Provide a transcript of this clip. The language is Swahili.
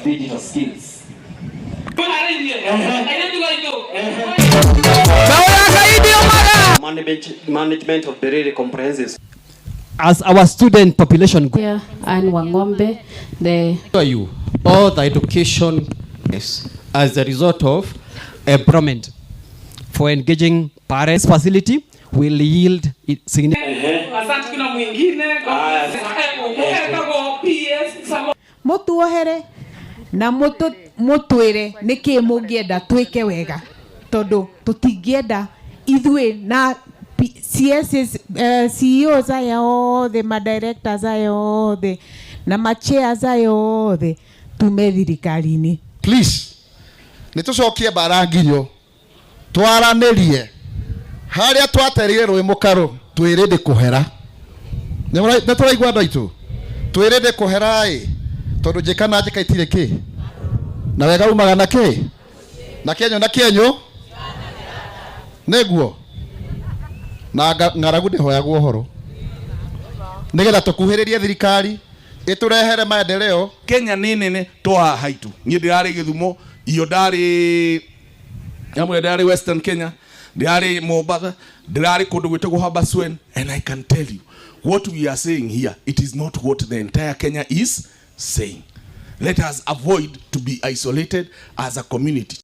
digital skills. Management of the really comprehensive. As our student population here and Wangombe, you all the education is as a result of employment for engaging parents facility will yield significant. Mutuohere na mutwire niki mungienda twike wega tondu tutingienda ithwe na CSs, CEOs ayothe, madirectors ayothe na machairs ayothe tume thirikari-ini. Please nitucokie barangirio twaranirie haria twaterire rwi mukaru twirinde kuhera na turaigua andu aitu twirinde kuhera tondu njikana njika itire ki na wega umaga na ki na kienyo neguo na ng'aragu ndihoyagwo horo nigetha tukuhiririe thirikari iturehere maendeleo. Kenya ni nene twa haitu ni ndirari Githumo iyo ndari Western Kenya ndari Mombatha ndari kundu gwitagwo Habaswein, and I can tell you what we are saying here, it is not what the entire Kenya is saying. Let us avoid to be isolated as a community.